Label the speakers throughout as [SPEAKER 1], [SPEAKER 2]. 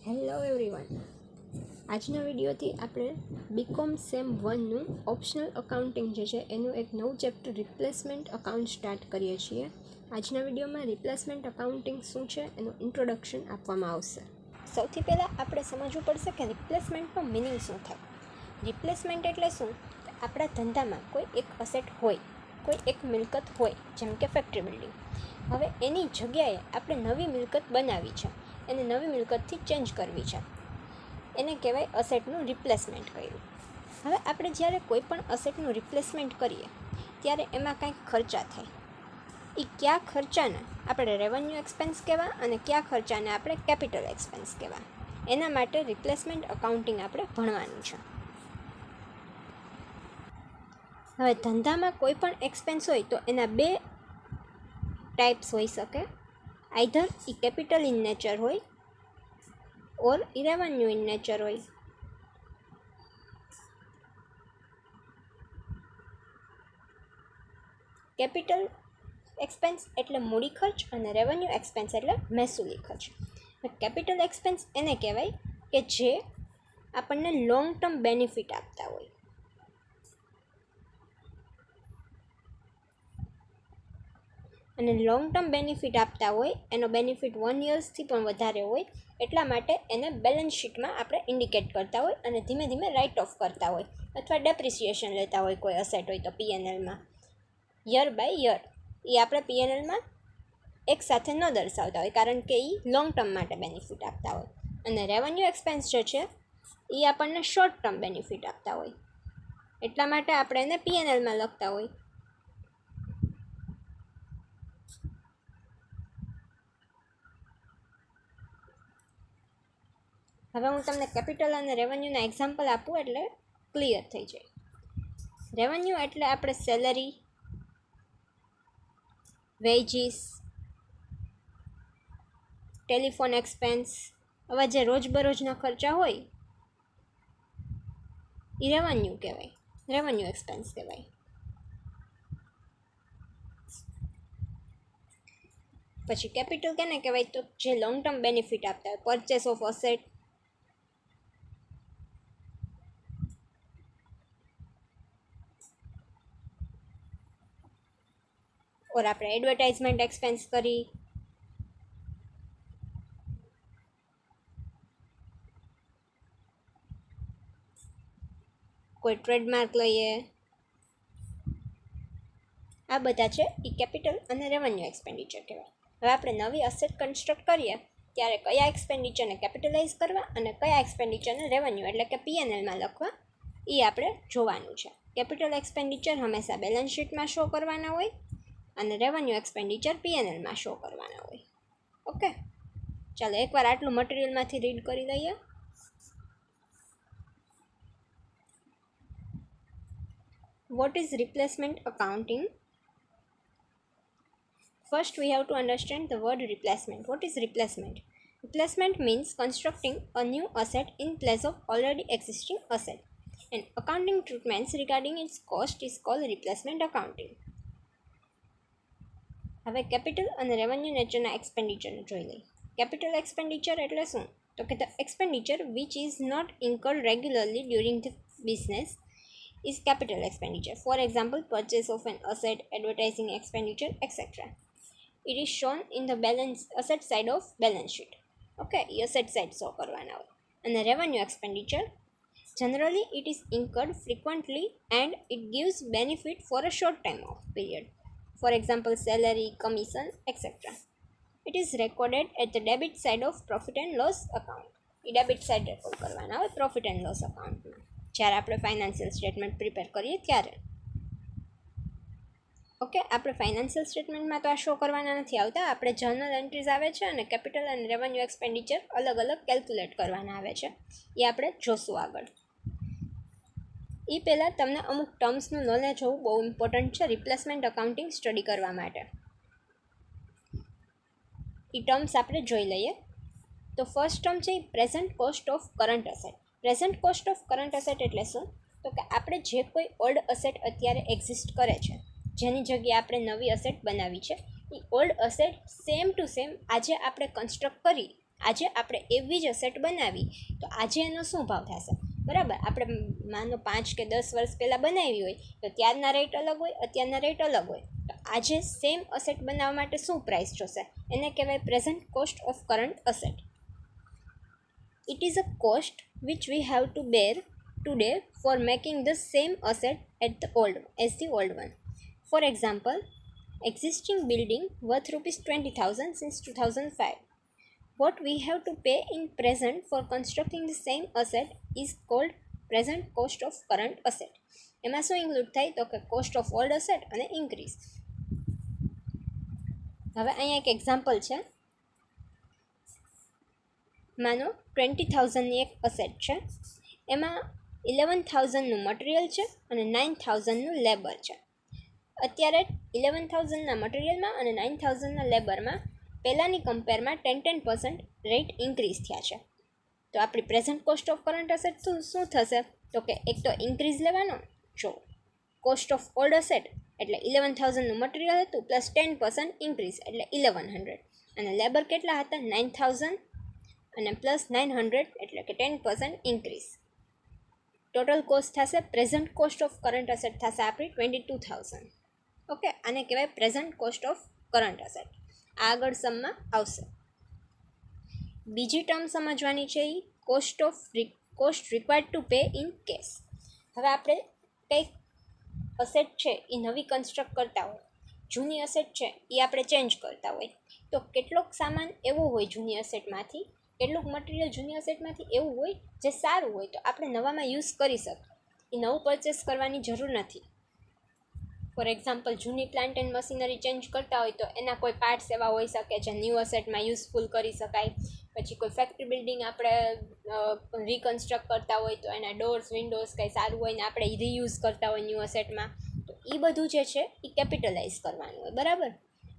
[SPEAKER 1] Hello everyone. આજના વિડીયોથી આપણે BCom sem 1નું optional accounting જે છે એનું એક નવું ચેપ્ટર રિપ્લેસમેન્ટ અકાઉન્ટ સ્ટાર્ટ કરીએ છીએ. આજના વિડીયોમાં રિપ્લેસમેન્ટ અકાઉન્ટિંગ શું છે એનું ઇન્ટ્રોડક્શન આપવામાં આવશે. સૌથી પહેલાં આપણે સમજવું પડશે કે રિપ્લેસમેન્ટનો મિનિંગ શું થાય. રિપ્લેસમેન્ટ એટલે શું? આપણા ધંધામાં કોઈ એક અસેટ હોય, કોઈ એક મિલકત હોય, જેમ કે ફેક્ટરી બિલ્ડિંગ. હવે એની જગ્યાએ આપણે નવી મિલકત બનાવી છે, એને નવી મિલકતથી ચેન્જ કરવી છે, એને કહેવાય અસેટનું રિપ્લેસમેન્ટ કર્યું. હવે આપણે જ્યારે કોઈ પણ અસેટનું રિપ્લેસમેન્ટ કરીએ ત્યારે એમાં કંઈક ખર્ચા થાય. એ કયા ખર્ચાને આપણે રેવન્યુ એક્સપેન્સ કહેવા અને કયા ખર્ચાને આપણે કેપિટલ એક્સપેન્સ કહેવા, એના માટે રિપ્લેસમેન્ટ અકાઉન્ટિંગ આપણે ભણવાનું છે. હવે ધંધામાં કોઈ પણ એક્સપેન્સ હોય તો એના બે ટાઈપ્સ હોઈ શકે. Either A capital in nature હોય ઓર એ રેવન્યુ ઇન નેચર હોય. કેપિટલ એક્સપેન્સ એટલે મૂડી ખર્ચ અને રેવન્યુ એક્સપેન્સ એટલે મહેસૂલી ખર્ચ. કેપિટલ એક્સપેન્સ એને કહેવાય કે જે આપણને લોંગ ટર્મ બેનિફિટ આપતા હોય. અને લોંગ ટર્મ બેનિફિટ આપતા હોય, એનો બેનિફિટ 1 યર્સથી પણ વધારે હોય, એટલા માટે એને બેલેન્સ શીટમાં આપણે ઇન્ડિકેટ કરતા હોય અને ધીમે ધીમે રાઇટ ઓફ કરતા હોય અથવા ડેપ્રિસિએશન લેતા હોય. કોઈ અસેટ હોય તો પીએનએલમાં યર બાય યર એ આપણે પીએનએલમાં એકસાથે ન દર્શાવતા હોય, કારણ કે એ લોંગ ટર્મ માટે બેનિફિટ આપતા હોય. અને રેવન્યુ એક્સપેન્સ જે છે એ આપણને શોર્ટ ટર્મ બેનિફિટ આપતા હોય, એટલા માટે આપણે એને પીએનએલમાં લખતા હોય. હવે હું તમને કેપિટલ અને રેવન્યુના એક્ઝામ્પલ આપું એટલે ક્લિયર થઈ જાય. રેવન્યુ એટલે આપણે સેલરી, વેજીસ, ટેલિફોન એક્સપેન્સ, આવા જે રોજબરોજના ખર્ચા હોય એ રેવન્યુ કહેવાય, રેવન્યુ એક્સપેન્સ કહેવાય. પછી કેપિટલ કેને કહેવાય? તો જે લોંગ ટર્મ બેનિફિટ આપતા હોય, પરચેસ ઓફ અસેટ, ઓર આપણે એડવર્ટાઇઝમેન્ટ એક્સપેન્સ કરી, કોઈ ટ્રેડમાર્ક લઈએ, આ બધા છે એ કેપિટલ અને રેવન્યુ એક્સપેન્ડિચર કહેવાય. હવે આપણે નવી અસેટ કન્સ્ટ્રક્ટ કરીએ ત્યારે કયા એક્સપેન્ડિચરને કેપિટલાઇઝ કરવા અને કયા એક્સપેન્ડિચરને રેવન્યુ એટલે કે પીએનએલમાં લખવા, એ આપણે જોવાનું છે. કેપિટલ એક્સપેન્ડિચર હંમેશા બેલેન્સ શીટમાં શો કરવાના હોય અને રેવન્યુ એક્સપેન્ડિચર પીએનએલમાં શો કરવાના હોય. ઓકે, ચાલો એકવાર આટલું મટીરિયલમાંથી રીડ કરી લઈએ. What is replacement accounting? First, we have to understand the word replacement. What is replacement? Replacement means constructing a new asset in place of already existing asset. And accounting treatments regarding its cost is called replacement accounting. હવે capital અને revenue નેચરના એક્સપેન્ડિચરને જોઈ લઈએ. Capital expenditure એટલે શું? તો કે the expenditure which is not incurred regularly during the business is capital expenditure. For example, purchase of an asset, advertising expenditure, etc. It is shown in the balance asset side of balance sheet. Okay, asset side show કરવાના હોય. અને revenue expenditure, generally it is incurred frequently and it gives benefit for a short time of period. For example, salary, commission, etc. It is recorded at the debit side of profit and loss account. A debit side record કરવાના હોય profit and loss અકાઉન્ટમાં, જ્યારે આપણે financial statement prepare કરીએ ત્યારે. Okay, આપણે financial સ્ટેટમેન્ટમાં તો આ શો કરવાના નથી આવતા. આપણે જર્નલ એન્ટ્રીઝ આવે છે અને કેપિટલ અને રેવન્યુ એક્સપેન્ડિચર અલગ અલગ કેલ્ક્યુલેટ કરવાના આવે છે, એ આપણે જોશું આગળ. એ પહેલાં તમને અમુક ટર્મ્સનું નોલેજ હોવું બહુ ઇમ્પોર્ટન્ટ છે રિપ્લેસમેન્ટ અકાઉન્ટિંગ સ્ટડી કરવા માટે. એ ટર્મ્સ આપણે જોઈ લઈએ. તો ફર્સ્ટ ટર્મ છે present cost of current asset. Present cost of current asset એટલે શું? તો કે આપણે જે કોઈ ઓલ્ડ અસેટ અત્યારે એક્ઝિસ્ટ કરે છે, જેની જગ્યાએ આપણે નવી અસેટ બનાવી છે, એ old asset same to same આજે આપણે કન્સ્ટ્રક્ટ કરી આજે આપણે એવી જ અસેટ બનાવી તો આજે એનો શું ભાવ થશે, બરાબર. આપણે માનો 5 કે 10 વર્ષ પહેલાં બનાવી હોય તો ત્યારના રેટ અલગ હોય, અત્યારના રેટ અલગ હોય. તો આજે સેમ અસેટ બનાવવા માટે શું પ્રાઇસ જોશે, એને કહેવાય present cost of current asset. It is a cost which we have to bear today for making the same asset as the old one. For example, existing building worth rupees 20,000 since 2005. What we have to pay in present for constructing the same asset is called present cost of current asset. એમાં શું include થાય તો કે cost of old asset અને increase. હવે અહીંયા એક example છે. માનો 20,000ની એક અસેટ છે, એમાં 11,000નું મટીરિયલ છે અને 9,000નું લેબર છે. અત્યારે 11,000ના મટીરિયલમાં અને 9,000ના લેબરમાં પહેલાંની કમ્પેરમાં 10% રેટ ઇન્ક્રીઝ થયા છે. તો આપણી present cost of current asset શું થશે તો કે એક તો ઇન્ક્રીઝ લેવાનો, જો કોસ્ટ ઓફ ઓલ્ડ અસેટ એટલે 11,000નું મટીરિયલ હતું પ્લસ 10% ઇન્ક્રીઝ એટલે 1,100, અને લેબર કેટલા હતા 9,000 અને પ્લસ 900 એટલે કે 10% ઇન્ક્રીઝ. ટોટલ કોસ્ટ થશે present cost of current asset થશે આપણી 22,000. ઓકે, આને કહેવાય present cost of current asset. આગળ સમમાં આવશે. બીજી ટર્મ સમજવાની છે એ cost required to pay in cash. હવે આપણે કંઈક અસેટ છે એ નવી કન્સ્ટ્રક્ટ કરતા હોય, જૂની અસેટ છે એ આપણે ચેન્જ કરતા હોય, તો કેટલોક સામાન એવો હોય જૂની અસેટમાંથી, કેટલુંક મટીરિયલ જૂની અસેટમાંથી એવું હોય જે સારું હોય તો આપણે નવામાં યુઝ કરી શકીએ, એ નવું પરચેસ કરવાની જરૂર નથી. ફોર એક્ઝામ્પલ, જૂની પ્લાન્ટ એન્ડ મશીનરી ચેન્જ કરતા હોય તો એના કોઈ પાર્ટ્સ એવા હોઈ શકે જે ન્યૂ અસેટમાં યુઝફુલ કરી શકાય. પછી કોઈ ફેક્ટરી બિલ્ડિંગ આપણે રિકન્સ્ટ્રક્ટ કરતા હોય તો એના ડોર્સ વિન્ડોઝ કંઈ સારું હોય ને આપણે રીયુઝ કરતા હોય ન્યૂ અસેટમાં, તો એ બધું જે છે એ કેપિટલાઇઝ કરવાનું હોય, બરાબર.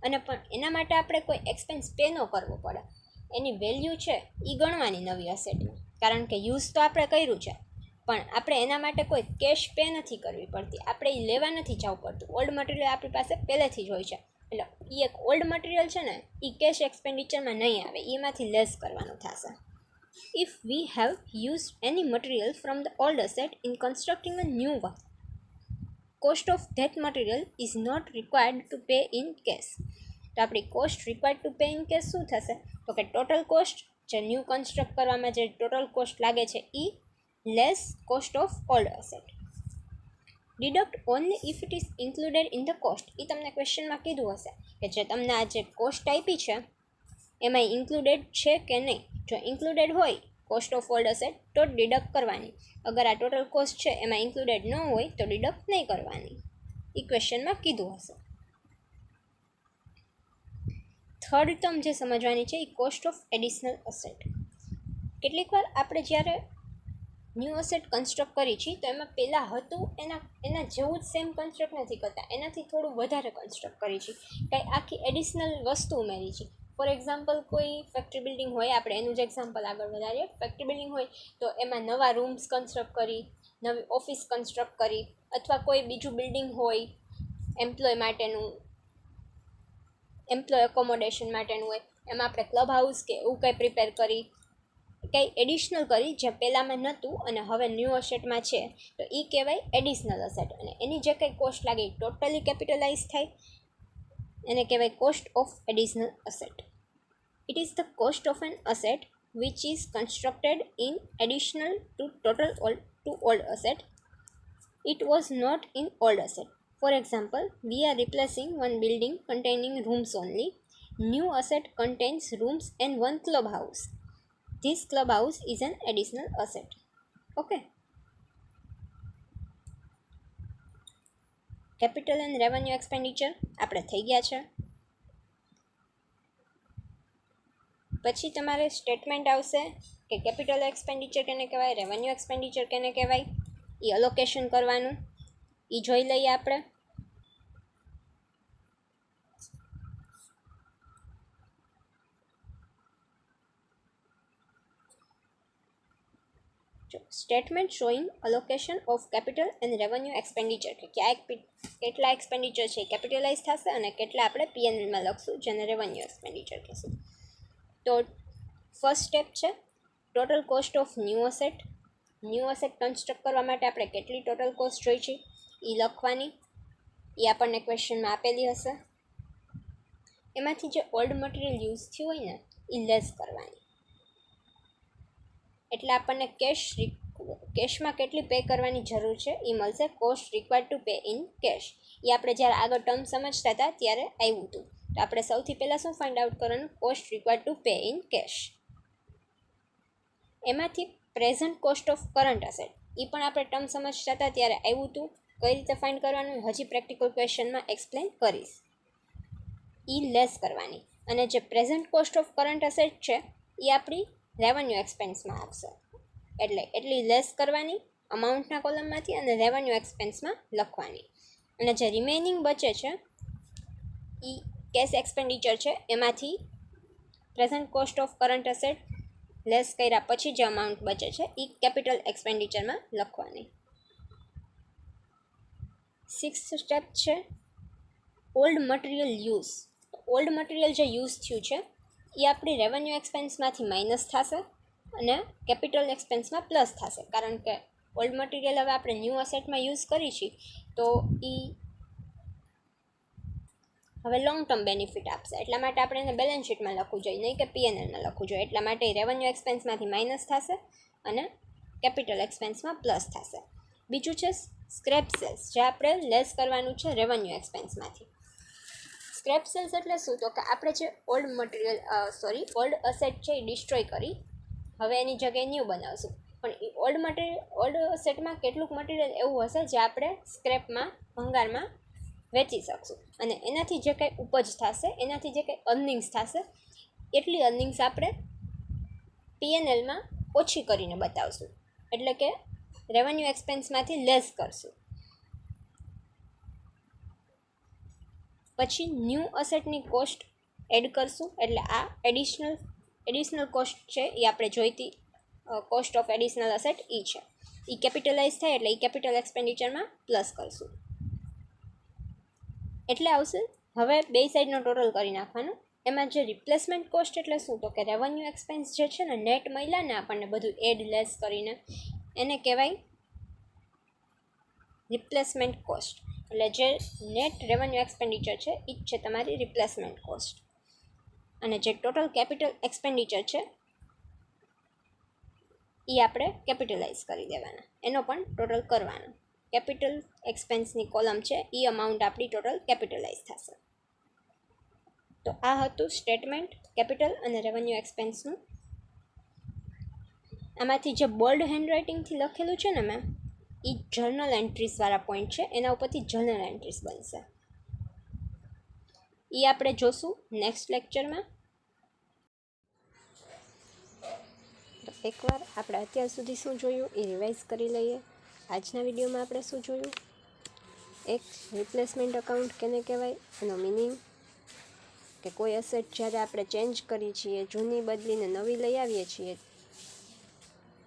[SPEAKER 1] અને પણ એના માટે આપણે કોઈ એક્સપેન્સ પે ન કરવો પડે, એની વેલ્યુ છે એ ગણવાની નવી અસેટમાં, કારણ કે યુઝ તો આપણે કર્યું છે, પણ આપણે એના માટે કોઈ કેશ પે નથી કરવી પડતી, આપણે એ લેવા નથી જવું પડતું. ઓલ્ડ મટીરિયલ આપણી પાસે પહેલેથી જ હોય છે, એટલે એ એક ઓલ્ડ મટીરિયલ છે ને એ કેશ એક્સપેન્ડિચરમાં નહીં આવે, એમાંથી લેસ કરવાનું થશે. If we have use any material from the old asset in constructing a new one, cost of that material is not required to pay in cash. તો આપણી cost required to pay in cash શું થશે તો કે total cost જે new construct કરવામાં જે total cost લાગે છે એ less cost of old asset. Deduct only if it is included in the cost. એ તમને ક્વેશ્ચનમાં કીધું હશે કે જે તમને આ જે કોસ્ટ આપી છે એમાં ઇન્ક્લુડેડ છે કે નહીં. જો ઇન્ક્લુડેડ હોય કોસ્ટ ઓફ ઓલ્ડ અસેટ તો ડિડક્ટ કરવાની, અગર આ ટોટલ કોસ્ટ છે એમાં ઇન્ક્લુડેડ ન હોય તો ડિડક્ટ નહીં કરવાની. એ ક્વેશ્ચનમાં કીધું હશે. થર્ડ ટર્મ જે સમજવાની છે એ કોસ્ટ ઓફ એડિશનલ અસેટ. કેટલીક વાર આપણે જ્યારે ન્યૂ અસેટ કન્સ્ટ્રક્ટ કરી છે તો એમાં પહેલાં હતું એના જેવું જ સેમ કન્સ્ટ્રક્ટ નથી કરતા, એનાથી થોડું વધારે કન્સ્ટ્રક્ટ કરી છે, કંઈ આખી એડિશનલ વસ્તુ ઉમેરી છે. ફોર એક્ઝામ્પલ, કોઈ ફેક્ટરી બિલ્ડિંગ હોય, આપણે એનું જ એક્ઝામ્પલ આગળ વધારીએ. ફેક્ટરી બિલ્ડિંગ હોય તો એમાં નવા રૂમ્સ કન્સ્ટ્રક્ટ કરી, નવી ઓફિસ કન્સ્ટ્રક્ટ કરી, અથવા કોઈ બીજું બિલ્ડિંગ હોય એમ્પ્લોય માટેનું, એમ્પ્લોય એકોમોડેશન માટેનું હોય, એમાં આપણે ક્લબ હાઉસ કે એવું કંઈ પ્રિપેર કરી, કંઈ એડિશનલ કરી જે પહેલાંમાં નહોતું અને હવે ન્યૂ અસેટમાં છે, તો એ કહેવાય એડિશનલ અસેટ. અને એની જે કંઈ કોસ્ટ લાગે એ ટોટલી કેપિટલાઇઝ થાય, એને કહેવાય cost of additional asset. It is the cost of an asset which is constructed in additional to old asset. It was not in old asset. For example, we are replacing one building containing rooms only. New asset contains rooms and one clubhouse. This clubhouse is an additional asset. Okay. Capital and revenue expenditure આપણે થઈ ગયા છે. પછી તમારે statement આવશે કે capital expenditure કેને કહેવાય, રેવન્યુ એક્સપેન્ડિચર કેને કહેવાય, એ અલોકેશન કરવાનું, એ જોઈ લઈએ આપણે. Statement showing allocation of capital and revenue expenditure, કે કેટલા એક્સપેન્ડિચર છે કેપિટલાઇઝ થશે અને કેટલા આપણે પીએનએલમાં લખશું જેને રેવન્યુ એક્સપેન્ડિચર કહેશું. તો ફર્સ્ટ સ્ટેપ છે total cost of new asset. New asset construct કરવા માટે આપણે કેટલી ટોટલ કોસ્ટ જોઈ છે એ લખવાની. એ આપણને ક્વેશ્ચનમાં આપેલી હશે. એમાંથી જે ઓલ્ડ મટીરિયલ યુઝ થયું હોય ને એ લેસ કરવાની. એટલે આપણને કેશમાં કેટલી પે કરવાની જરૂર છે એ મળશે. Cost required to pay in cash. એ આપણે જ્યારે આગળ ટર્મ સમજતા હતા ત્યારે આવ્યું હતું. તો આપણે સૌથી પહેલાં શું ફાઇન્ડ આઉટ કરવાનું? Cost required to pay in cash. એમાંથી present cost of current asset, એ પણ આપણે ટર્મ સમજતા હતા ત્યારે આવ્યું હતું. કઈ રીતે ફાઇન્ડ કરવાનું હજી પ્રેક્ટિકલ ક્વેશ્ચનમાં એક્સપ્લેન કરીશ. એ લેસ કરવાની. અને જે present cost of current asset છે એ આપણી રેવન્યુ એક્સપેન્સમાં આવશે. એટલી લેસ કરવાની અમાઉન્ટના કોલમમાંથી અને રેવન્યુ એક્સપેન્સમાં લખવાની. અને જે રિમેનિંગ બચે છે એ કેશ એક્સપેન્ડિચર છે. એમાંથી present cost of current asset less કર્યા પછી જે અમાઉન્ટ બચે છે એ કેપિટલ એક્સપેન્ડિચરમાં લખવાની. સિક્સ્થ સ્ટેપ છે old material use. Old material જે યુઝ થયું છે એ આપણી રેવન્યુ એક્સપેન્સમાંથી માઇનસ થશે અને કેપિટલ એક્સપેન્સમાં પ્લસ થશે. કારણ કે ઓલ્ડ મટીરિયલ હવે આપણે ન્યૂ અસેટમાં યુઝ કરી છીએ તો એ હવે લોંગ ટર્મ બેનિફિટ આપશે. એટલા માટે આપણે એને બેલેન્સ શીટમાં લખવું જોઈએ, નહીં કે પીએનએલમાં લખવું જોઈએ. એટલા માટે રેવન્યુ એક્સપેન્સમાંથી માઇનસ થશે અને કેપિટલ એક્સપેન્સમાં પ્લસ થશે. બીજું છે સ્ક્રેપ સેલ્સ, જે આપણે લેસ કરવાનું છે રેવન્યુ એક્સપેન્સમાંથી. સ્ક્રેપ સેલ્સ એટલે શું? તો કે આપણે જે ઓલ્ડ અસેટ છે એ ડિસ્ટ્રોય કરી હવે એની જગ્યાએ ન્યૂ બનાવશું. પણ એ ઓલ્ડ અસેટમાં કેટલુંક મટીરિયલ એવું હશે જે આપણે સ્ક્રેપમાં, ભંગારમાં વેચી શકશું. અને એનાથી જે કંઈ ઉપજ થશે, એનાથી જે કંઈ અર્નિંગ્સ થશે, એટલી અર્નિંગ્સ આપણે પીએનએલમાં ઓછી કરીને બતાવશું. એટલે કે રેવન્યુ એક્સપેન્સમાંથી લેસ કરશું. પછી ન્યૂ અસેટની કોસ્ટ એડ કરશું. એટલે આ એડિશનલ કોસ્ટ છે એ આપણે જોઈતી કોસ્ટ ઓફ એડિશનલ અસેટ એ છે. એ કેપિટલાઇઝ થાય એટલે એ કેપિટલ એક્સપેન્ડિચરમાં પ્લસ કરશું. એટલે આવશે. હવે બે સાઈડનો ટોટલ કરી નાખવાનું. એમાં જે રિપ્લેસમેન્ટ કોસ્ટ એટલે શું? તો કે રેવન્યુ એક્સપેન્સ જે છે ને નેટ મળ્યા ને આપણને બધું એડ લેસ કરીને, એને કહેવાય રિપ્લેસમેન્ટ કોસ્ટ. એટલે જે નેટ રેવન્યુ એક્સપેન્ડિચર છે એ જ છે તમારી રિપ્લેસમેન્ટ કોસ્ટ. અને જે ટોટલ કેપિટલ એક્સપેન્ડિચર છે એ આપણે કેપિટલાઇઝ કરી દેવાના. એનો પણ ટોટલ કરવાનો. કેપિટલ એક્સપેન્સની કોલમ છે એ અમાઉન્ટ આપણી ટોટલ કેપિટલાઇઝ થશે. તો આ હતું સ્ટેટમેન્ટ કેપિટલ અને રેવન્યુ એક્સપેન્સનું. આમાંથી જે બોલ્ડ હેન્ડરાઇટિંગથી લખેલું છે ને મેં, એ જર્નલ એન્ટ્રીઝવાળા પોઈન્ટ છે. એના ઉપરથી જર્નલ એન્ટ્રીઝ બનશે. એ આપણે જોશું નેક્સ્ટ લેક્ચરમાં. તો એકવાર આપણે અત્યાર સુધી શું જોયું એ રિવાઇઝ કરી લઈએ. આજના વિડીયોમાં આપણે શું જોયું? એક, રિપ્લેસમેન્ટ અકાઉન્ટ કેને કહેવાય, એનો મિનિંગ, કે કોઈ અસેટ જ્યારે આપણે ચેન્જ કરીએ છીએ, જૂની બદલીને નવી લઈ આવીએ છીએ,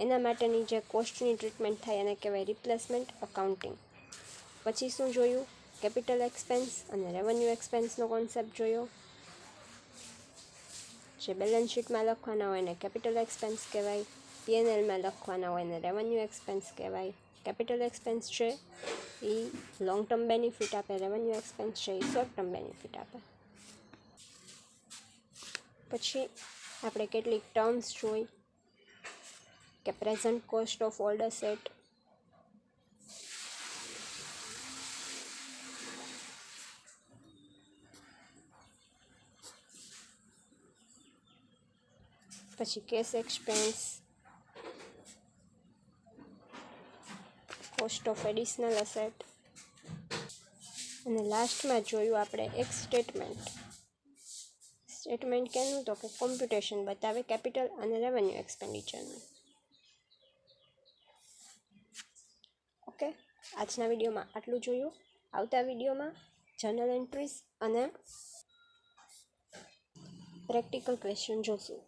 [SPEAKER 1] એના માટેની જે કોસ્ટની ટ્રીટમેન્ટ થાય એને કહેવાય રિપ્લેસમેન્ટ અકાઉન્ટિંગ. પછી શું જોયું? કેપિટલ એક્સપેન્સ અને રેવન્યુ એક્સપેન્સનો કોન્સેપ્ટ જોયો. જે બેલેન્સ શીટમાં લખવાના હોય એને કેપિટલ એક્સપેન્સ કહેવાય, પીએનએલમાં લખવાના હોય એને રેવન્યુ એક્સપેન્સ કહેવાય. કેપિટલ એક્સપેન્સ છે એ લોંગ ટર્મ બેનિફિટ આપે, રેવન્યુ એક્સપેન્સ છે એ શોર્ટ ટર્મ બેનિફિટ આપે. પછી આપણે કેટલીક ટર્મ્સ જોઈ કે present cost of old asset, પછી cash expense, cost of additional asset, અને લાસ્ટમાં જોયું આપણે એક સ્ટેટમેન્ટ. સ્ટેટમેન્ટ કેનું? તો કે કોમ્પ્યુટેશન બતાવે કેપિટલ અને રેવન્યુ એક્સપેન્ડિચરનું. ઓકે, આજના વિડીયોમાં આટલું જોયું. આવતા વિડીયોમાં જર્નલ એન્ટ્રીઝ અને પ્રેક્ટિકલ ક્વેશ્ચન જોશું.